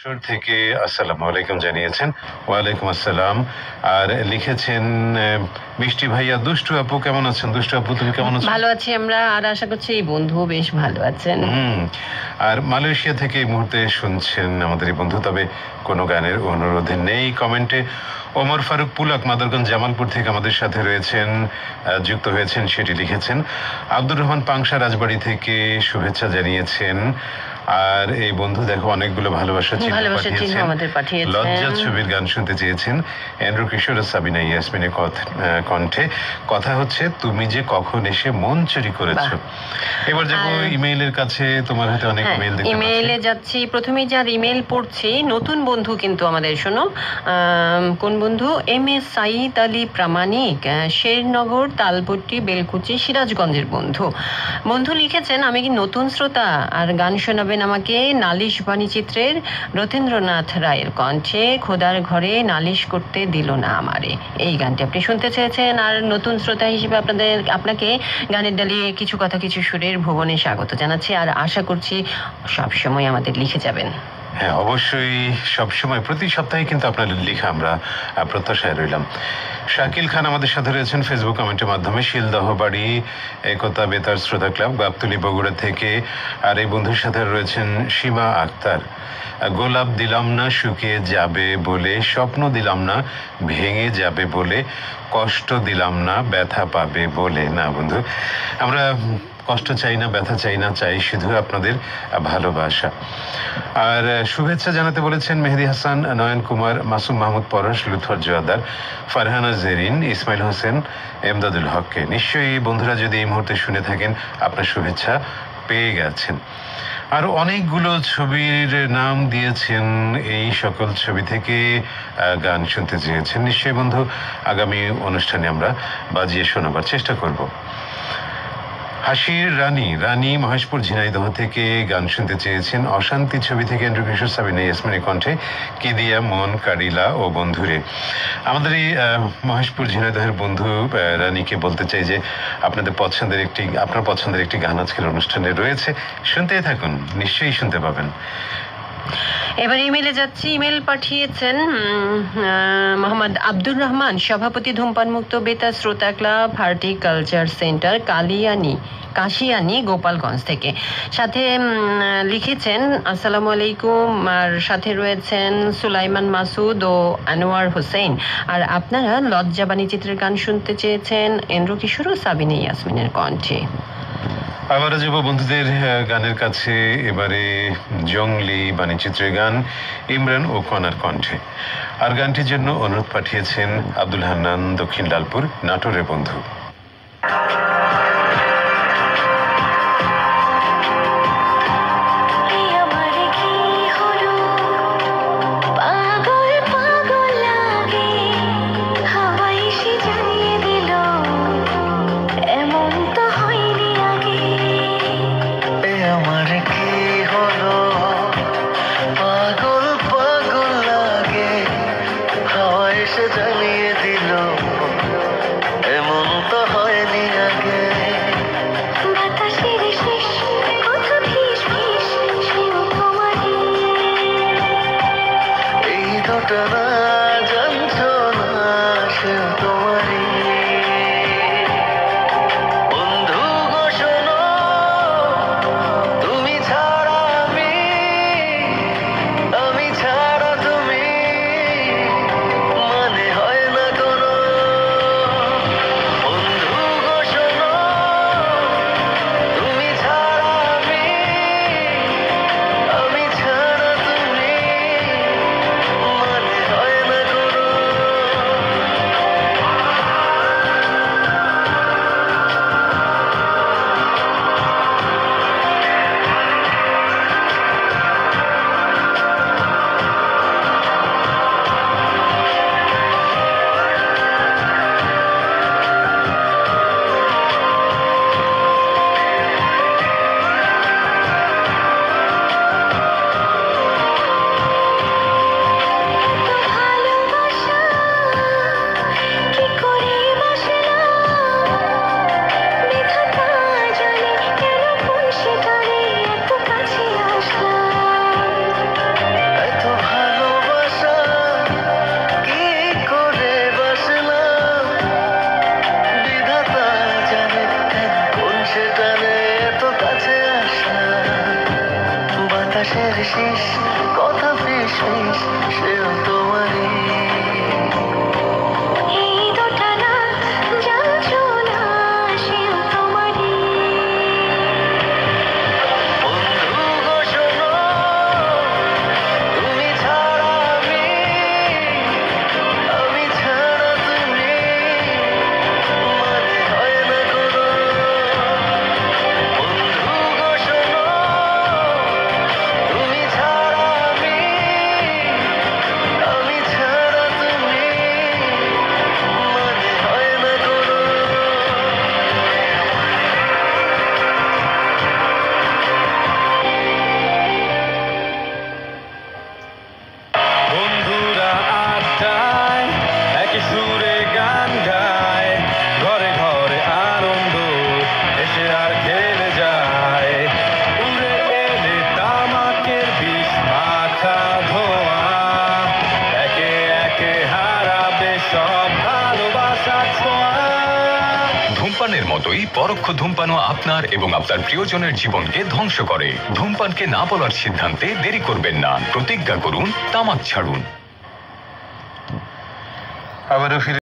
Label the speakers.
Speaker 1: থেকে আসসালামু আলাইকুম জানিয়েছেন। ওয়ালাইকুম আসসালাম। আর লিখেছেন মিষ্টি ভাইয়া, দুষ্টু আপু কেমন আছেন? দুষ্টু আপু তুমি কেমন আছো?
Speaker 2: ভালো আছি আমরা, আর আশা করছি এই বন্ধু বেশ ভালো আছেন।
Speaker 1: আর মালয়েশিয়া থেকে এই মুহূর্তে শুনছেন আমাদের এই বন্ধু, তবে কোনো গানের অনুরোধে নেই কমেন্টে। ওমর ফারুক পুলাক মাদারগঞ্জ জামালপুর থেকে আমাদের সাথে রয়েছেন, যুক্ত হয়েছেন, সেটি লিখেছেন। আব্দুর রহমান পাংশা রাজবাড়ি থেকে শুভেচ্ছা জানিয়েছেন। আর এই বন্ধু দেখো অনেকগুলো ভালোবাসা চিহ্ন পাঠিয়েছেন। লজ্জা ছবির গান শুনতে চেয়েছেন এন্ড্রু কিশোর ও সাবিনা ইয়াসমিনের কণ্ঠে। কথা হচ্ছে তুমি যে কখন এসে মন চুরি করেছো। এবার যাবো ইমেইলের কাছে। তোমার হাতে অনেক ইমেইল দেখতে পাচ্ছি।
Speaker 2: ইমেইলে যাচ্ছি, প্রথমেই যার ইমেইল পড়ছি নতুন বন্ধু কিন্তু আমাদের, শোনো কোন বন্ধু, এম এ সাইদ আলী প্রামাণিক, শেরনগর তালপট্টি বেলকুচি সিরাজগঞ্জের বন্ধু। বন্ধু লিখেছেন, আমি কি নতুন শ্রোতা আর গান শোনাবেন আমাকে নালিশ বাণী চিত্রের রথীন্দ্রনাথ রায়ের কণ্ঠে খোদার ঘরে নালিশ করতে দিল না আমারে। এই গানটি আপনি শুনতে চেয়েছেন। আর নতুন শ্রোতা হিসেবে আপনাকে গানের ডালিয়ে কিছু কথা কিছু সুরের ভুবনে স্বাগত জানাচ্ছি, আর আশা করছি সবসময় আমাদের লিখে যাবেন।
Speaker 1: হ্যাঁ, অবশ্যই সবসময়, প্রতি সপ্তাহে কিন্তু আপনার লেখা আমরা প্রত্যাশায় রইলাম। শাকিল খান আমাদের সাথে রয়েছেন ফেসবুক কমেন্টের মাধ্যমে। শিলদহ বাড়ি একতা বেতার শ্রোতা ক্লাব, গাবতলী বগুড়া থেকে। আর এই বন্ধুর সাথে রয়েছেন সীমা আক্তার। গোলাপ দিলাম না শুকিয়ে যাবে বলে, স্বপ্ন দিলাম না ভেঙে যাবে বলে, কষ্ট দিলাম না ব্যথা পাবে বলে। না বন্ধু, আমরা কষ্ট চাই না, ব্যথা চাই না, চাই শুধু আপনাদের ভালোবাসা। আর শুভেচ্ছা জানাতে বলেছেন মেহেদি হাসান, নয়ন কুমার, মাসুম মাহমুদ পরশ, লুৎফর জোয়াদার, ফারহানা জেরিন, ইসমাইল হোসেন, এমদাদুল হককে। নিশ্চয়ই বন্ধুরা যদি এই মুহূর্তে শুনে থাকেন আপনার শুভেচ্ছা পেয়ে গেছেন। আর অনেকগুলো ছবির নাম দিয়েছেন, এই সকল ছবি থেকে গান শুনতে চেয়েছেন। নিশ্চয়ই বন্ধু আগামী অনুষ্ঠানে আমরা বাজিয়ে শোনাবার চেষ্টা করব। হাসির রানী মহেশপুর ঝিনাইদহ থেকে গান শুনতে চেয়েছেন। অশান্তি ছবি থেকে এন্ড্রু কিশোর সাবিনা ইয়াসমিনের কণ্ঠে কিদিয়া মন কারিলা ও বন্ধুরে। আমাদের এই মহেশপুর ঝিনাইদহের বন্ধু রানীকে বলতে চাই যে আপনার পছন্দের একটি গান আজকের অনুষ্ঠানে রয়েছে, শুনতেই থাকুন, নিশ্চয়ই শুনতে পাবেন।
Speaker 2: এবার ইমেলে যাচ্ছি। ইমেল পাঠিয়েছেন মোহাম্মদ আব্দুর রহমান, সভাপতি ধূমপান মুক্ত বেতার শ্রোতা club, horticulture centre, Kashiani Gopalganj থেকে। সাথে লিখেছেন আসসালামু আলাইকুম, আর সাথে রয়েছেন সুলাইমান মাসুদ ও আনোয়ার হোসেন। আর আপনারা লজ্জা বাণী চিত্রের গান শুনতে চেয়েছেন এন্ড্রু কিশোর ও সাবিনা ইয়াসমিনের কণ্ঠে।
Speaker 1: আবারও যাব বন্ধুদের গানের কাছে। এবারে জঙ্গলি বাণীচিত্রের গান ইমরান ও কনার কণ্ঠে। আর গানটির জন্য অনুরোধ পাঠিয়েছেন আব্দুল হান্নান, দক্ষিণ লালপুর, নাটোরের বন্ধু।
Speaker 3: আছে সেও তোমারই।
Speaker 4: এই দোটানা যন্ত্রণা সেও তোমারই।
Speaker 3: বন্ধু গো শোনো, তুমি ছাড়া আমি ছাড়া তুমি, মানে হয় না কোনো। বন্ধু গো শোনো, তুমি ছাড়া আমি ছাড়া তুমি, মানে হয় না কোনো। বন্ধুরা আড্ডায় একই সুরে গান গায়, ঘরে ঘরে আনন্দ এসে আর খেলে যায়। উড়ে এলে তামাকের বিষ মাখা ধোঁয়া, একে একে হারাবে সব ভালোবাসার ছোঁয়া।
Speaker 5: ধূমপানের মতোই পরোক্ষ ধূমপানও আপনার এবং আপনার প্রিয়জনের জীবনকে ধ্বংস করে। ধূমপানকে না বলার সিদ্ধান্তে দেরি করবেন না, প্রতিজ্ঞা করুন তামাক ছাড়ুন।
Speaker 1: আবারও ফিরে